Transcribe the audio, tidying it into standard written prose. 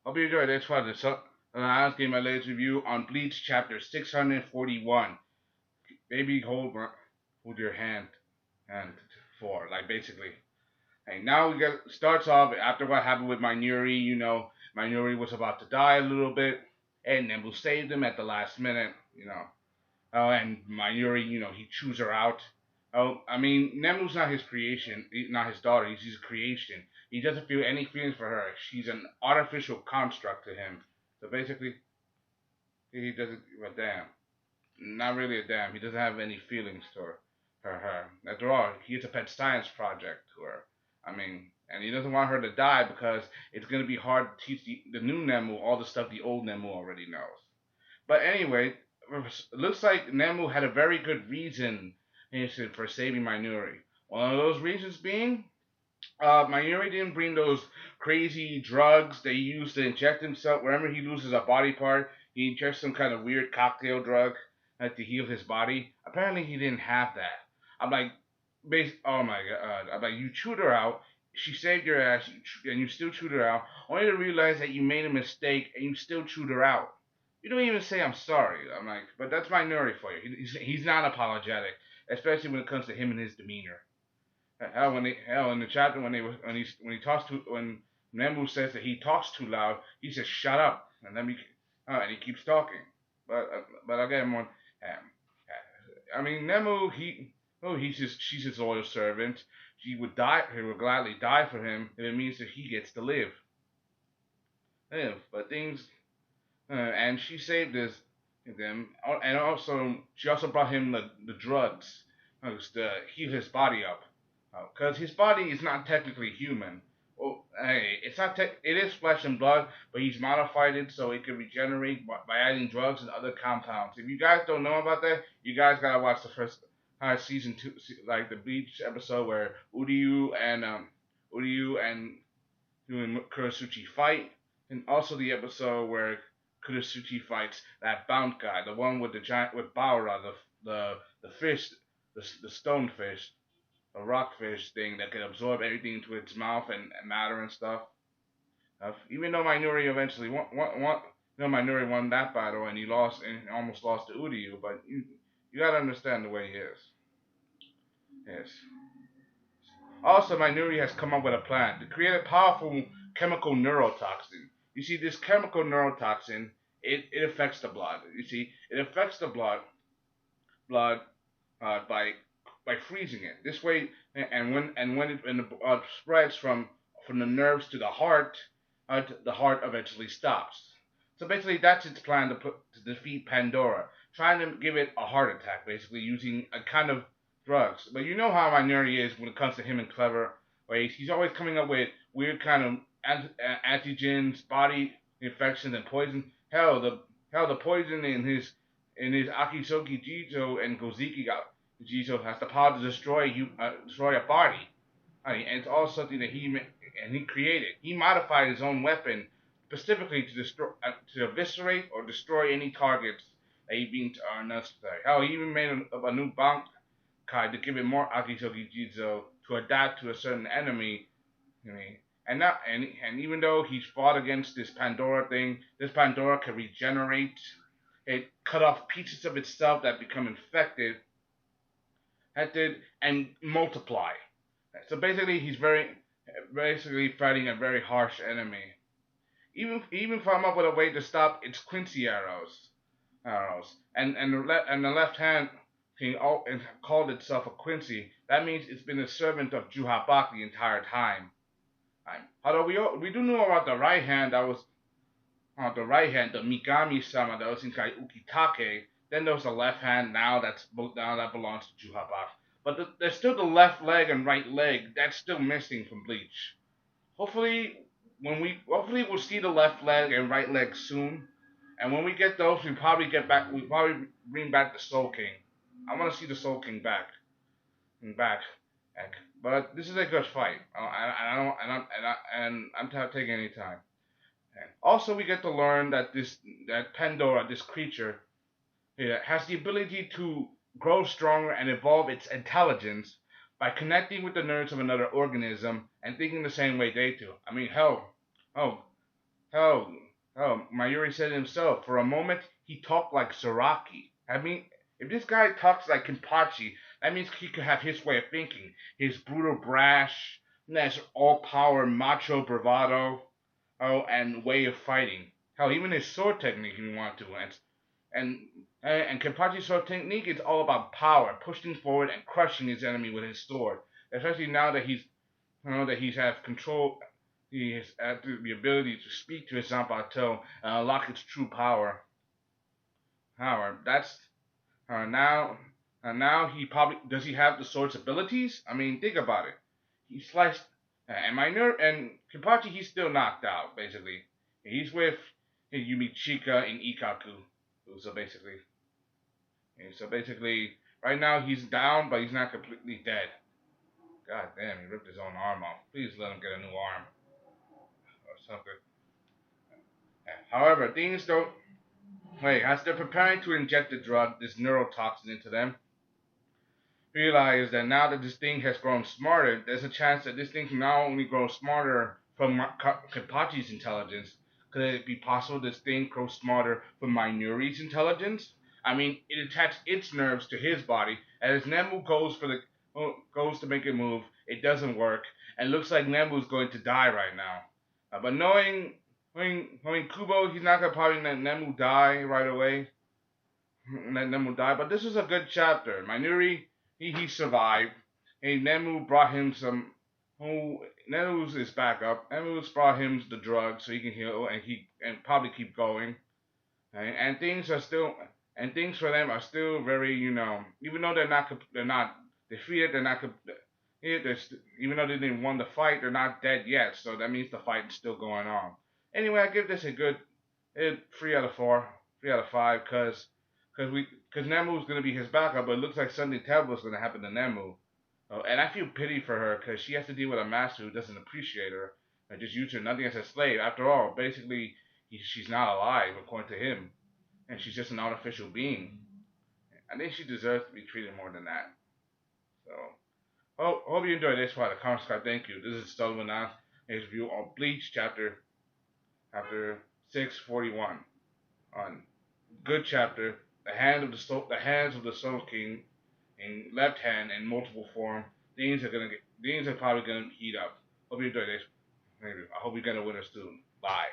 Hope you enjoyed this one. I was giving my latest review on Bleach Chapter 641. Baby, hold your hand for like basically. Hey, now we get starts off after what happened with Minuri. Minuri was about to die a little bit, and Nembu saved him at the last minute. Oh, and Minuri, he chews her out. Oh, I mean, Nemu's not his creation, not his daughter. He's his creation. He doesn't feel any feelings for her. She's an artificial construct to him. So basically, he doesn't give a damn. Not really a damn. He doesn't have any feelings to her. After all, he's a pet science project to her. I mean, and he doesn't want her to die because it's going to be hard to teach the new Nemu all the stuff the old Nemu already knows. But anyway, it looks like Nemu had a very good reason for saving Minuri. One of those reasons being, Minuri didn't bring those crazy drugs they use to inject himself. Whenever he loses a body part, he injects some kind of weird cocktail drug to heal his body. Apparently, he didn't have that. I'm like, oh my god! I'm like, you chewed her out. She saved your ass, and you still chewed her out, only to realize that you made a mistake and you still chewed her out. You don't even say I'm sorry. I'm like, but that's Minuri for you. He's not apologetic, especially when it comes to him and his demeanor. Hell in the chapter when Nemu says that he talks too loud, he says shut up, and he keeps talking. But again, I mean Nemu she's his loyal servant. He would gladly die for him if it means that he gets to live. But things and she saved them, and she also brought him the drugs to heal his body up, because his body is not technically human. Well, hey, it is flesh and blood, but he's modified it so it can regenerate by adding drugs and other compounds. If you guys don't know about that, you guys gotta watch the first season 2, like the Bleach episode where Uryu and Kurasuchi fight, and also the episode where Kurasuchi fights that Bound guy, the one with the giant with Baura, the fish, the stone fish, the rock fish thing that can absorb everything into its mouth and matter and stuff. Even though Minori eventually Minori won that battle and he lost and almost lost to Uryu, but you gotta understand the way he is. Yes. Also, Minori has come up with a plan to create a powerful chemical neurotoxin. You see, this chemical neurotoxin, it affects the blood. You see, it affects the blood by freezing it. This way, and when the blood spreads from the nerves to the heart eventually stops. So basically, that's its plan to defeat Pandora, trying to give it a heart attack, basically using a kind of drugs. But you know how Minori is when it comes to him and clever ways. He's always coming up with weird kind of antigens, body infections, and poison. The poison in his Akisoki Jizo and Goziki Jizo has the power to destroy a body. And it's all something that he created. He modified his own weapon specifically to eviscerate or destroy any targets that he deemed are necessary. Hell, he even made a new Bankai to give it more Akisoki Jizo to adapt to a certain enemy. And even though he's fought against this Pandora thing, this Pandora can regenerate. It cut off pieces of itself that become infected, and multiply. So basically, he's basically fighting a very harsh enemy. Even come up with a way to stop its Quincy arrows, and the left hand thing called itself a Quincy. That means it's been a servant of Juhabak the entire time. Although we do know about the right hand that was the Migami-sama that was in Kai Ukitake. Then there was the left hand that belongs to Juhabak. But there's still the left leg and right leg that's still missing from Bleach. Hopefully we'll see the left leg and right leg soon. And when we get those, we'll probably bring back the Soul King. I want to see the Soul King back. But this is a good fight. I'm not taking any time. And also, we get to learn that Pandora, this creature, has the ability to grow stronger and evolve its intelligence by connecting with the nerves of another organism and thinking the same way they do. I mean, hell, Hell, Mayuri said himself, for a moment he talked like Saraki. I mean, if this guy talks like Kenpachi, that means he could have his way of thinking. His brutal brash, his all-power macho bravado, and way of fighting. Hell, even his sword technique if you want to. And, and Kenpachi's sword technique is all about power, pushing forward and crushing his enemy with his sword. Especially now that he's have control. He has the ability to speak to his Zanpakuto and unlock its true power. However, that's now. Now he probably does he have the sword's abilities? I mean, think about it. He sliced, and Minor and Kenpachi. He's still knocked out. Basically, he's with Yumichika and Ikaku. So basically, right now he's down, but he's not completely dead. God damn, he ripped his own arm off. Please let him get a new arm or something. However, things don't. Wait, as they're preparing to inject the drug, this neurotoxin into them, realize that now that this thing has grown smarter, there's a chance that this thing can not only grow smarter from Kapachi's intelligence. Could it be possible this thing grows smarter from Minori's intelligence? I mean, it attached its nerves to his body, and as Nemu goes to make it move, it doesn't work, and it looks like Nemu's going to die right now. But knowing Kubo, he's not gonna probably let Nemu die right away. Let Nemu die. But this is a good chapter. Minuri, he survived. Hey, Nemu brought him some. Oh, Nemu's his backup. Nemu's brought him the drug so he can heal and probably keep going. And things are still and things for them are still very even though they're not defeated, they're not even though they didn't won the fight, they're not dead yet. So that means the fight is still going on. Anyway, I give this a good 3 out of 4, 3 out of 5, because Nemu's gonna be his backup, but it looks like something terrible is gonna happen to Nemu. And I feel pity for her because she has to deal with a master who doesn't appreciate her and just use her nothing as a slave. After all, basically, she's not alive according to him, and she's just an artificial being. I think she deserves to be treated more than that. So, hope you enjoyed this part of Comic Scribe. Thank you. This is Sullivan on his review on Bleach chapter 641 on good chapter. The hands of the Soul King in left hand in multiple form. Things are probably gonna heat up. Hope you enjoy this. Maybe I hope you get a winner soon. Bye.